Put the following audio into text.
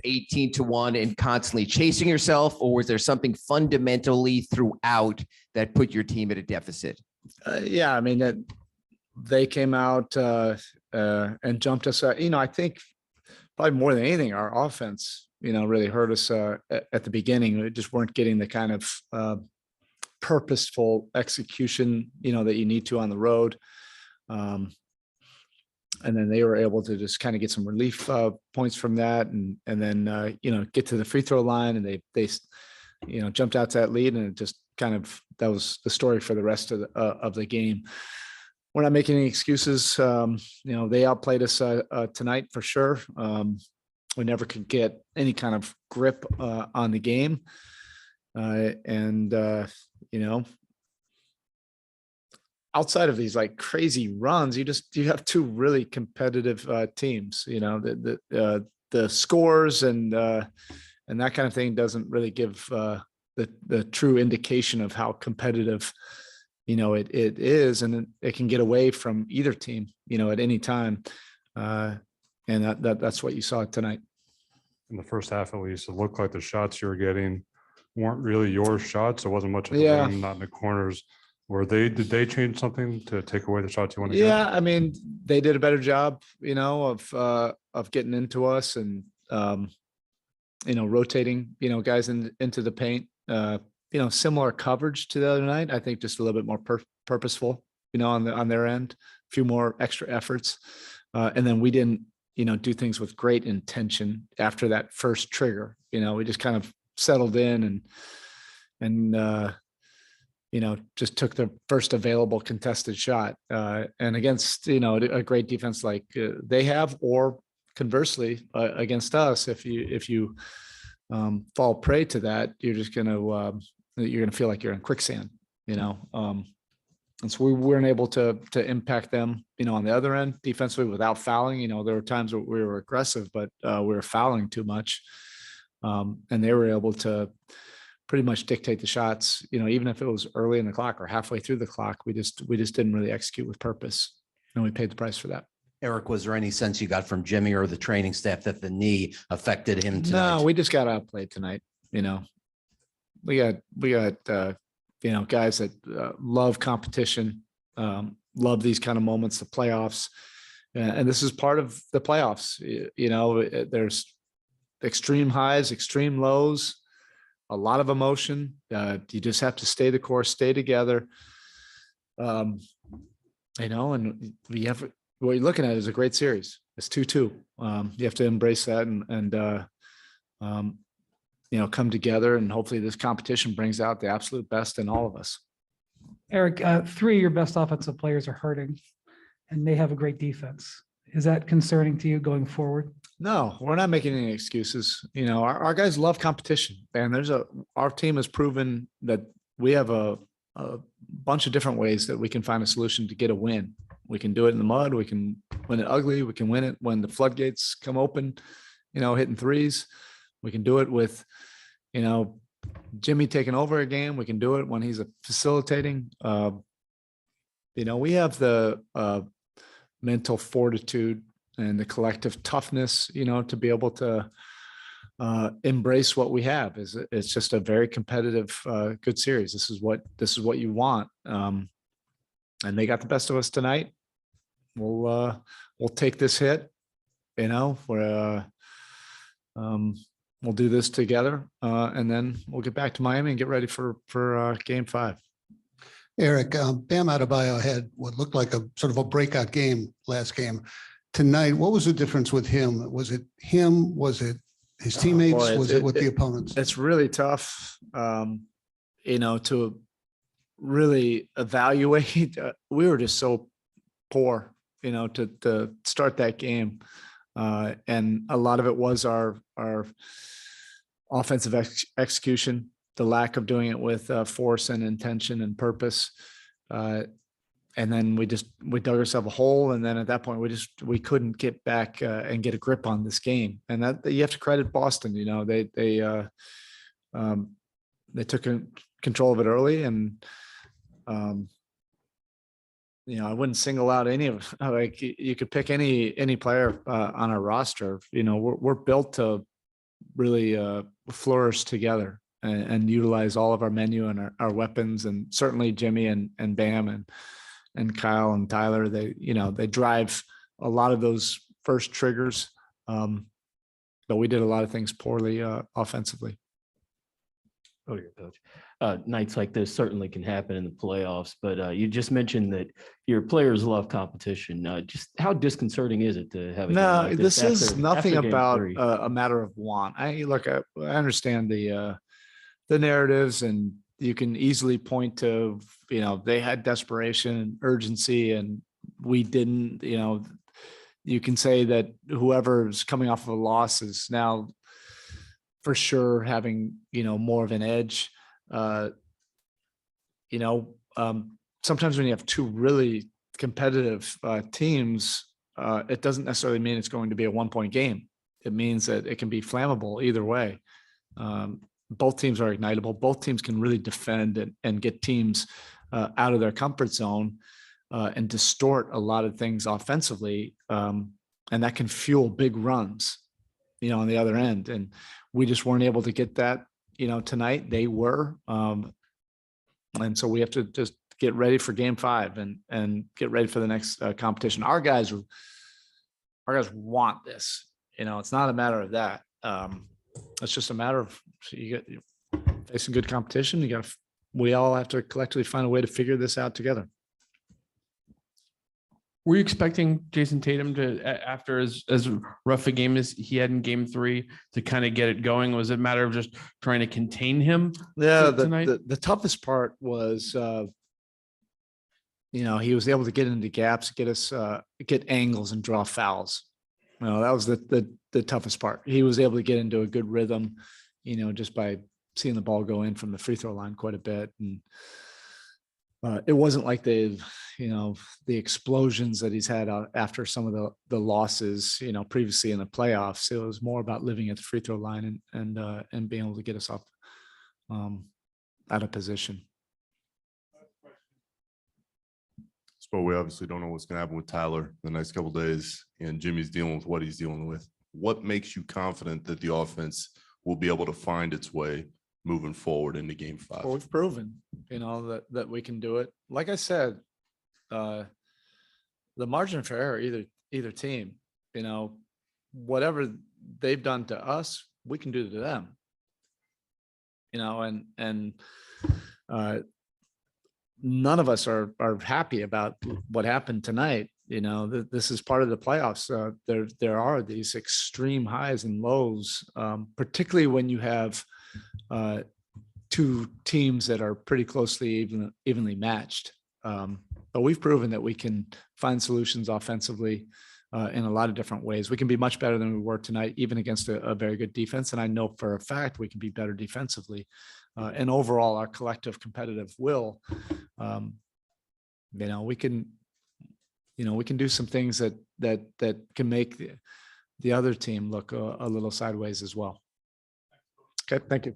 18-1 and constantly chasing yourself, or was there something fundamentally throughout that put your team at a deficit? Yeah, I mean, they came out and jumped us. I think probably more than anything, our offense, really hurt us at the beginning. We just weren't getting the kind of purposeful execution, that you need to on the road. And then they were able to just kind of get some relief points from that, and then get to the free throw line, and they jumped out to that lead, and it just kind of, that was the story for the rest of the game. We're not making any excuses. They outplayed us tonight for sure. We never could get any kind of grip on the game, outside of these like crazy runs, you have two really competitive teams. The scores and that kind of thing doesn't really give the true indication of how competitive it is, and it can get away from either team at any time, and that's what you saw tonight. In the first half, at least, it looked like the shots you were getting weren't really your shots. It wasn't much of the rim, not in the corners. Did they change something to take away the shots you want to get? Yeah, I mean, they did a better job, of getting into us and rotating, guys into the paint. Similar coverage to the other night. I think just a little bit more purposeful, on their end, a few more extra efforts. And then we didn't, do things with great intention after that first trigger. We just kind of settled in and just took the first available contested shot. And against, a great defense like they have, or conversely against us, if you fall prey to that, you're just going to feel like you're in quicksand, and so we weren't able to impact them, on the other end defensively without fouling. There were times where we were aggressive, but we were fouling too much. And they were able to pretty much dictate the shots, even if it was early in the clock or halfway through the clock. We just didn't really execute with purpose, and we paid the price for that. Erik, was there any sense you got from Jimmy or the training staff that the knee affected him tonight? No, we just got outplayed tonight. We got guys that love competition, love these kind of moments, the playoffs, and this is part of the playoffs. There's extreme highs, extreme lows, a lot of emotion. You just have to stay the course, stay together. And we have, what you're looking at is a great series. It's 2-2. You have to embrace that and come together, and hopefully this competition brings out the absolute best in all of us. Erik, three of your best offensive players are hurting, and they have a great defense. Is that concerning to you going forward? No, we're not making any excuses. Our guys love competition, and our team has proven that we have a bunch of different ways that we can find a solution to get a win. We can do it in the mud. We can win it ugly. We can win it when the floodgates come open, hitting threes. We can do it with, Jimmy taking over a game. We can do it when he's facilitating. We have the mental fortitude and the collective toughness, to be able to embrace what we have. It's just a very competitive, good series. This is what you want. And they got the best of us tonight. We'll take this hit, we'll do this together, and then we'll get back to Miami and get ready for Game 5. Erik, Bam Adebayo had what looked like a sort of a breakout game last game. Tonight, what was the difference with him? Was it him? Was it his teammates? Was it with the opponents? It's really tough, to really evaluate. We were just so poor, to start that game. And a lot of it was our offensive execution, the lack of doing it with force and intention and purpose. And then we dug ourselves a hole. And then at that point, we couldn't get back and get a grip on this game. And that you have to credit Boston. They took control of it early, and I wouldn't single out any of, like, you could pick any player on our roster. We're built to really flourish together and utilize all of our menu and our weapons, and certainly Jimmy and Bam and Kyle and Tyler. They drive a lot of those first triggers, but we did a lot of things poorly offensively. Oh, your coach. Nights like this certainly can happen in the playoffs, but you just mentioned that your players love competition. Just how disconcerting is it to have a game No, like this is after nothing game about three? a matter of want. I understand the narratives, and you can easily point to, they had desperation and urgency and we didn't. You can say that whoever's coming off of a loss is now for sure having, more of an edge. Sometimes when you have two really competitive teams, it doesn't necessarily mean it's going to be a 1-point game. It means that it can be flammable either way. Both teams are ignitable. Both teams can really defend and get teams out of their comfort zone and distort a lot of things offensively. And that can fuel big runs, on the other end. And we just weren't able to get that, tonight. They were. And so we have to just get ready for game 5 and get ready for the next competition. Our guys want this. It's not a matter of that. It's just a matter of you facing good competition. We all have to collectively find a way to figure this out together. Were you expecting Jason Tatum to, after as rough a game as he had in game 3, to kind of get it going? Was it a matter of just trying to contain him? Yeah, tonight? the toughest part was, he was able to get into gaps, get angles and draw fouls. That was the toughest part. He was able to get into a good rhythm, just by seeing the ball go in from the free throw line quite a bit. And it wasn't like the explosions that he's had after some of the losses, previously in the playoffs. It was more about living at the free throw line and being able to get us off out of position. But we obviously don't know what's going to happen with Tyler the next couple of days, and Jimmy's dealing with what he's dealing with. What makes you confident that the offense will be able to find its way moving forward into game 5? Well, we've proven, that we can do it. Like I said, the margin for error, either team, whatever they've done to us, we can do to them. None of us are happy about what happened tonight. This is part of the playoffs. There are these extreme highs and lows, particularly when you have two teams that are pretty closely evenly matched. But we've proven that we can find solutions offensively in a lot of different ways. We can be much better than we were tonight, even against a very good defense. And I know for a fact we can be better defensively. And overall, our collective competitive will, we can do some things that can make the other team look a little sideways as well. Okay, thank you.